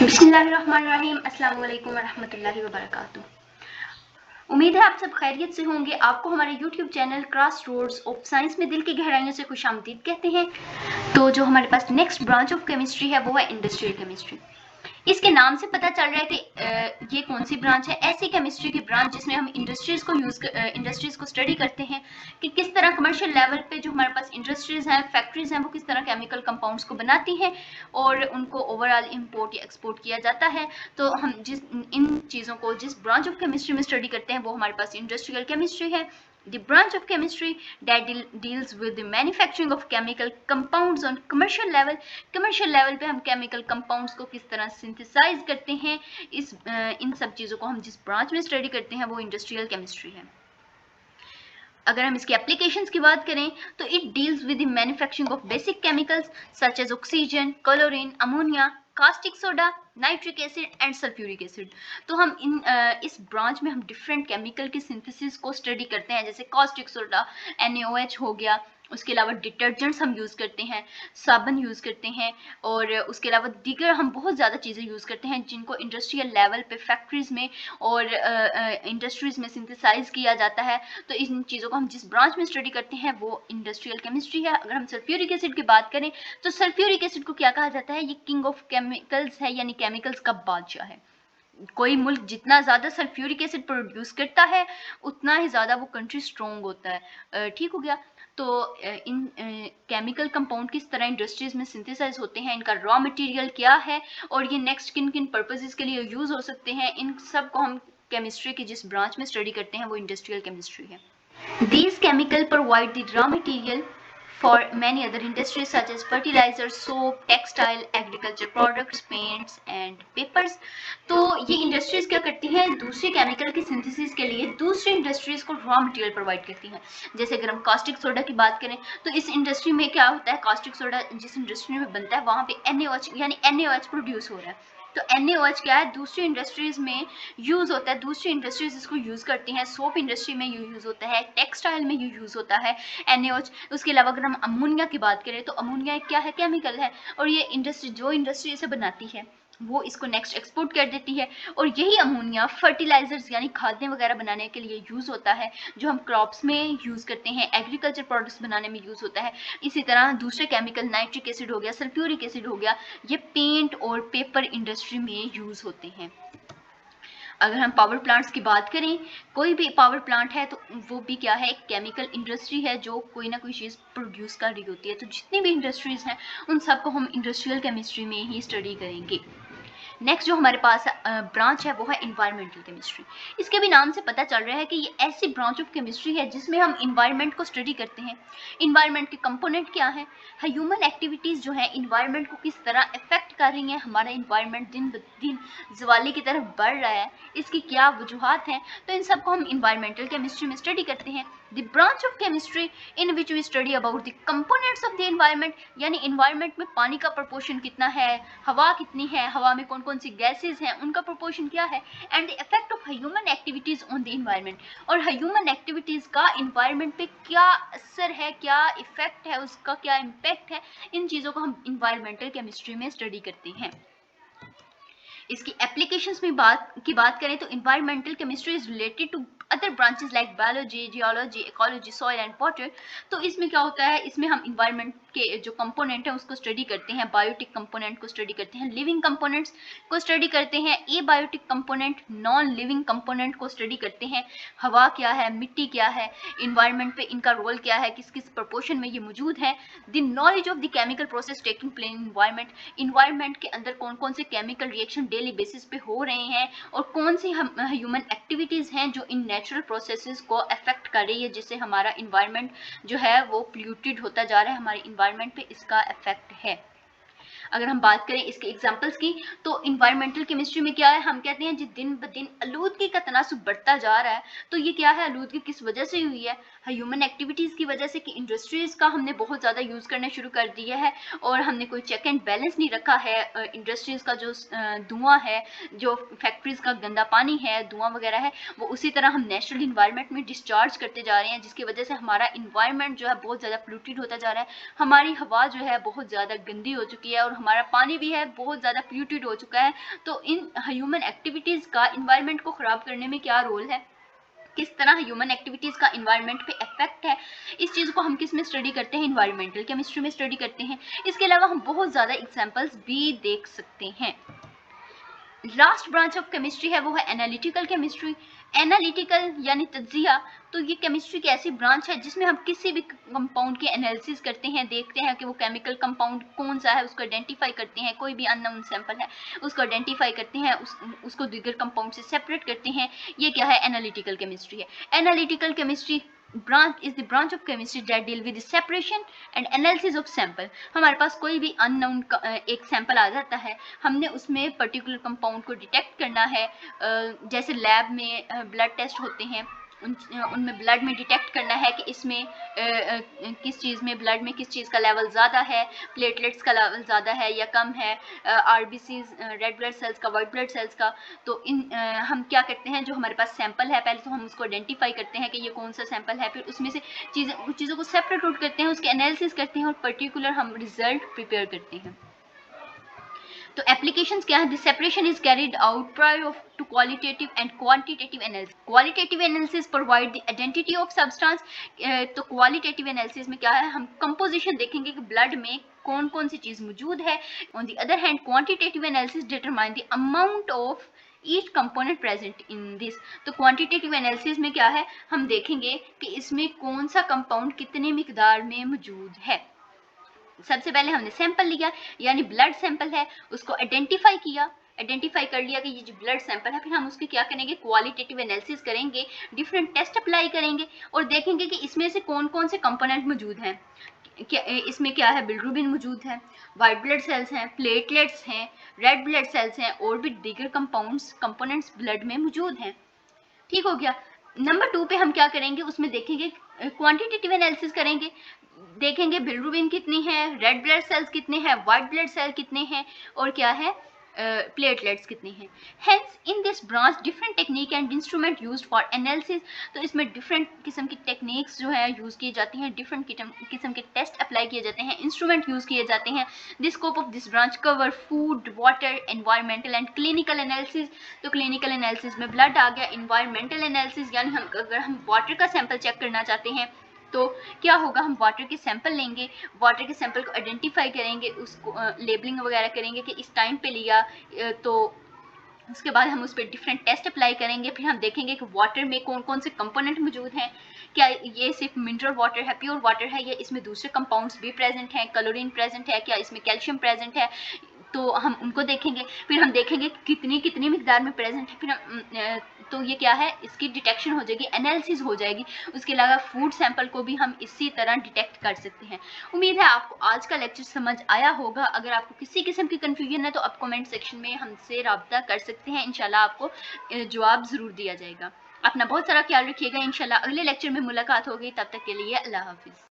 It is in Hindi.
बिस्मिल्लाहिर्रहमानिर्रहीम, अस्सलाम वालेकुम वरहमतुल्लाहि वबरकातुह। उम्मीद है आप सब खैरियत से होंगे। आपको हमारे YouTube channel Crossroads of Science में दिल की गहराइयों से खुशामदीद कहते हैं। तो जो हमारे पास नेक्स्ट ब्रांच ऑफ केमिस्ट्री है वो है इंडस्ट्रियल केमिस्ट्री। इसके नाम से पता चल रहा है कि ये कौन सी ब्रांच है। ऐसी केमिस्ट्री की ब्रांच जिसमें हम इंडस्ट्रीज को स्टडी करते हैं कि किस तरह कमर्शियल लेवल पे जो हमारे पास इंडस्ट्रीज हैं, फैक्ट्रीज हैं, वो किस तरह केमिकल कंपाउंड्स को बनाती हैं और उनको ओवरऑल इंपोर्ट या एक्सपोर्ट किया जाता है। तो हम इन चीज़ों को जिस ब्रांच ऑफ केमिस्ट्री में स्टडी करते हैं वो हमारे पास इंडस्ट्रियल केमिस्ट्री है। The branch of chemistry that deals with the manufacturing of chemical compounds on commercial level। Commercial level पे हम केमिकल कंपाउंड्स को किस तरह सिंथेसाइज करते हैं, इन सब चीज़ों को हम जिस ब्रांच में स्टडी करते हैं वो इंडस्ट्रियल केमिस्ट्री है। अगर हम इसकी एप्लीकेशंस की बात करें तो it deals with the manufacturing of basic chemicals such as oxygen, chlorine, ammonia, caustic soda, nitric acid and sulphuric acid. तो हम इस ब्रांच में हम डिफरेंट केमिकल की सिंथेसिस को स्टडी करते हैं, जैसे कास्टिक सोडा NaOH हो गया, उसके अलावा डिटर्जेंट्स हम यूज़ करते हैं, साबुन यूज़ करते हैं और उसके अलावा दीगर हम बहुत ज़्यादा चीज़ें यूज़ करते हैं जिनको इंडस्ट्रियल लेवल पे फैक्ट्रीज़ में और इंडस्ट्रीज़ में सिंथेसाइज किया जाता है। तो इन चीज़ों को हम जिस ब्रांच में स्टडी करते हैं वो इंडस्ट्रियल केमिस्ट्री है। अगर हम सल्फ्यूरिक एसिड की बात करें तो सल्फ्यूरिक एसिड को क्या कहा जाता है, ये किंग ऑफ केमिकल्स है, यानी केमिकल्स का बादशाह है। कोई मुल्क जितना ज़्यादा सल्फ्यूरिक एसिड प्रोड्यूस करता है उतना ही ज़्यादा वो कंट्री स्ट्रॉन्ग होता है। ठीक हो गया। तो इन केमिकल कंपाउंड किस तरह इंडस्ट्रीज में सिंथेसाइज होते हैं, इनका रॉ मटेरियल क्या है और ये नेक्स्ट किन किन पर्पसेस के लिए यूज़ हो सकते हैं, इन सब को हम केमिस्ट्री की जिस ब्रांच में स्टडी करते हैं वो इंडस्ट्रियल केमिस्ट्री है। These chemicals provide the raw material for many other industries such as fertilizers, soap, textile, agriculture products, paints and papers। तो ये इंडस्ट्रीज क्या करती हैं, दूसरे केमिकल की सिंथेसिस के लिए दूसरी इंडस्ट्रीज को रॉ मटेरियल प्रोवाइड करती हैं। जैसे अगर हम कास्टिक सोडा की बात करें तो इस इंडस्ट्री में क्या होता है, कास्टिक सोडा जिस इंडस्ट्री में बनता है वहाँ पे NaOH यानी NaOH प्रोड्यूस हो रहा है। तो NaOH क्या है, दूसरी इंडस्ट्रीज में यूज़ होता है, दूसरी इंडस्ट्रीज इसको यूज़ करती हैं। सोप इंडस्ट्री में यूज़ होता है, टेक्सटाइल में यूज़ होता है NaOH। उसके अलावा अगर हम अमोनिया की बात करें तो अमोनिया क्या है, केमिकल है और ये इंडस्ट्री इसे बनाती है वो इसको नेक्स्ट एक्सपोर्ट कर देती है और यही अमोनिया फर्टिलाइजर्स यानी खादें वगैरह बनाने के लिए यूज़ होता है, जो हम क्रॉप्स में यूज़ करते हैं, एग्रीकल्चर प्रोडक्ट्स बनाने में यूज़ होता है। इसी तरह दूसरे केमिकल नाइट्रिक एसिड हो गया, सल्फ्यूरिक एसिड हो गया, ये पेंट और पेपर इंडस्ट्री में यूज़ होते हैं। अगर हम पावर प्लांट्स की बात करें, कोई भी पावर प्लांट है तो वो भी क्या है, एक केमिकल इंडस्ट्री है जो कोई ना कोई चीज़ प्रोड्यूस कर रही होती है। तो जितनी भी इंडस्ट्रीज़ हैं उन सबको हम इंडस्ट्रियल केमिस्ट्री में ही स्टडी करेंगे। नेक्स्ट जो हमारे पास ब्रांच है वो है इन्वायरमेंटल केमिस्ट्री। इसके भी नाम से पता चल रहा है कि ये ऐसी ब्रांच ऑफ केमिस्ट्री है जिसमें हम इन्वायरमेंट को स्टडी करते हैं। इन्वायरमेंट के कंपोनेंट क्या है, ह्यूमन एक्टिविटीज़ जो है इन्वायरमेंट को किस तरह इफेक्ट कर रही हैं, हमारा इन्वायरमेंट दिन ब दिन ज़वाली की तरफ बढ़ रहा है, इसकी क्या वजूहात हैं, तो इन सबको हम इन्वायरमेंटल केमिस्ट्री में स्टडी करते हैं। The branch of chemistry in which we study about the components of the environment, यानी इन्वायरमेंट में पानी का प्रपोर्शन कितना है, हवा कितनी है, हवा में कौन कौन सी गैसेज हैं, उनका प्रोपोर्शन क्या है, and the effect of human activities on the environment, और ह्यूमन एक्टिविटीज़ का इन्वायरमेंट पे क्या असर है, क्या इफेक्ट है, उसका क्या इम्पैक्ट है, इन चीज़ों को हम इन्वायरमेंटल केमिस्ट्री में स्टडी करते हैं। इसकी एप्लीकेशंस में बात करें तो environmental chemistry is related to other branches like biology, geology, ecology, soil and water. तो इसमें क्या होता है, इसमें हम इन्वायरमेंट के जो कंपोनेंट है उसको स्टडी करते हैं, बायोटिक कंपोनेंट को स्टडी करते हैं, लिविंग कंपोनेंट्स को स्टडी करते हैं, abiotic component, non living component को स्टडी करते हैं, हवा क्या है, मिट्टी क्या है, इन्वायरमेंट पे इनका रोल क्या है, किस किस प्रपोर्शन में ये मौजूद है, the knowledge of the chemical process taking place in environment, environment के अंदर कौन कौन से केमिकल रिएक्शन डेली बेसिस पे हो रहे हैं और कौन सी ह्यूमन एक्टिविटीज़ हैं जो इन नेचुरल प्रोसेसेस को अफेक्ट कर रही है, जिससे हमारा इन्वायरमेंट जो है वो पोल्यूटेड होता जा रहा है, हमारे इन्वायरमेंट पे इसका इफेक्ट है। अगर हम बात करें इसके एग्जाम्पल्स की तो इन्वायरमेंटल केमिस्ट्री में क्या है, हम कहते हैं जिस दिन ब दिन आलूदगी का तनासुब बढ़ता जा रहा है, तो ये क्या है, आलूदगी किस वजह से हुई है, ह्यूमन एक्टिविटीज़ की वजह से कि इंडस्ट्रीज़ का हमने बहुत ज़्यादा यूज़ करना शुरू कर दिया है और हमने कोई चेक एंड बैलेंस नहीं रखा है। इंडस्ट्रीज़ का जो धुआं है, जो फैक्ट्रीज़ का गंदा पानी है, धुआं वगैरह है, वो उसी तरह हम नेचुरल इन्वायरमेंट में डिस्चार्ज करते जा रहे हैं, जिसकी वजह से हमारा इन्वायरमेंट जो है बहुत ज़्यादा पोल्यूटेड होता जा रहा है, हमारी हवा जो है बहुत ज़्यादा गंदी हो चुकी है और हमारा पानी भी है बहुत ज़्यादा पोल्यूटेड हो चुका है। तो इन ह्यूमन एक्टिविटीज़ का इन्वायरमेंट को ख़राब करने में क्या रोल है, किस तरह ह्यूमन एक्टिविटीज़ का इन्वायरमेंट पे इफेक्ट है, इस चीज़ को हम किस में स्टडी करते हैं, इन्वायरमेंटल केमिस्ट्री में स्टडी करते हैं। इसके अलावा हम बहुत ज़्यादा एग्जांपल्स भी देख सकते हैं। लास्ट ब्रांच ऑफ केमिस्ट्री है वो है एनालिटिकल केमिस्ट्री। एनालिटिकल यानी तज्जिया। तो ये केमिस्ट्री की ऐसी ब्रांच है जिसमें हम किसी भी कंपाउंड की एनालिसिस करते हैं, देखते हैं कि वो केमिकल कंपाउंड कौन सा है, उसको आइडेंटिफाई करते हैं। कोई भी अननोन सैंपल है उसको आइडेंटिफाई करते हैं, उसको दीगर कंपाउंड से सेपरेट करते हैं। ये क्या है, एनालिटिकल केमिस्ट्री है। Analytical chemistry branch is the branch of chemistry that deal with the separation and analysis of sample। हमारे पास कोई भी अननोन एक सैंपल आ जाता है, हमने उसमें पर्टिकुलर कंपाउंड को डिटेक्ट करना है। जैसे लैब में ब्लड टेस्ट होते हैं, उनमें ब्लड में डिटेक्ट करना है कि इसमें किस चीज़ में, ब्लड में किस चीज़ का लेवल ज़्यादा है, प्लेटलेट्स का लेवल ज़्यादा है या कम है, आरबीसीज रेड ब्लड सेल्स का, वाइट ब्लड सेल्स का। तो हम क्या करते हैं, जो हमारे पास सैंपल है पहले तो हम उसको आइडेंटिफाई करते हैं कि ये कौन सा सैंपल है, फिर उसमें से चीज़ों को सेपरेट आउट करते हैं, उसके एनालिसिस करते हैं और पर्टिकुलर हम रिजल्ट प्रिपेयर करते हैं। तो एप्लीकेशंस क्या है, this separation is carried out prior to qualitative and quantitative analysis. Qualitative analysis provide the identity of substance. तो क्वालिटेटिव एनालिसिस में क्या है, हम कंपोजिशन देखेंगे कि ब्लड में कौन कौन सी चीज़ मौजूद है। On the other hand quantitative analysis determine the amount of each component present in this. तो क्वांटिटेटिव एनालिसिस में क्या है, हम देखेंगे कि इसमें कौन सा कंपाउंड कितनी मिकदार में मौजूद है। सबसे पहले हमने सैंपल लिया, यानी ब्लड सैंपल है, उसको आइडेंटिफाई किया, आइडेंटिफाई कर लिया कि ये जो ब्लड सैंपल है, फिर हम उसकी क्या करेंगे, क्वालिटेटिव एनालिसिस करेंगे, डिफरेंट टेस्ट अप्लाई करेंगे और देखेंगे कि इसमें से कौन कौन से कंपोनेंट मौजूद हैं। क्या इसमें क्या है, बिलिरुबिन मौजूद है, वाइट ब्लड सेल्स हैं, प्लेटलेट्स हैं, रेड ब्लड सेल्स हैं और भी दीगर कंपोनेंट्स ब्लड में मौजूद हैं। ठीक हो गया। नंबर 2 पे हम क्या करेंगे, उसमें देखेंगे क्वांटिटेटिव एनालिसिस करेंगे, देखेंगे बिलिरुबिन कितनी है, रेड ब्लड सेल्स कितने हैं, वाइट ब्लड सेल कितने हैं और क्या है, प्लेटलेट्स कितनी हैं। Hence in this branch different technique and instrument used for analysis. तो इसमें डिफरेंट किस्म की टेक्निक्स जो है यूज़ की जाती हैं, डिफरेंट किस्म के टेस्ट अप्लाई किए जाते हैं, इंस्ट्रूमेंट यूज़ किए जाते हैं। This scope of this branch cover food, water, environmental and clinical analysis. तो क्लिनिकल एनालिसिस में ब्लड आ गया, एनवायरमेंटल एनालिसिस यानी अगर हम वाटर का सैंपल चेक करना चाहते हैं तो क्या होगा, हम वाटर के सैंपल लेंगे, वाटर के सैंपल को आइडेंटिफाई करेंगे, उसको लेबलिंग वगैरह करेंगे कि इस टाइम पे लिया, तो उसके बाद हम उस पर डिफरेंट टेस्ट अप्लाई करेंगे। फिर हम देखेंगे कि वाटर में कौन कौन से कंपोनेंट मौजूद हैं, क्या ये सिर्फ मिनरल वाटर है, प्योर वाटर है, या इसमें दूसरे कंपाउंड्स भी प्रेजेंट हैं, क्लोरीन प्रेजेंट है, क्या इसमें कैल्शियम प्रेजेंट है, तो हम उनको देखेंगे। फिर हम देखेंगे कितनी मिकदार में प्रेजेंट है, फिर हम तो ये क्या है, इसकी डिटेक्शन हो जाएगी, एनालिसिस हो जाएगी। उसके अलावा फूड सैंपल को भी हम इसी तरह डिटेक्ट कर सकते हैं। उम्मीद है आपको आज का लेक्चर समझ आया होगा। अगर आपको किसी किस्म की कन्फ्यूजन है तो आप कमेंट सेक्शन में हमसे रब्ता कर सकते हैं, इंशाल्लाह आपको जवाब ज़रूर दिया जाएगा। अपना बहुत सारा ख्याल रखिएगा, इंशाल्लाह अगले लेक्चर में मुलाकात होगी, तब तक के लिए अल्लाह हाफिज़।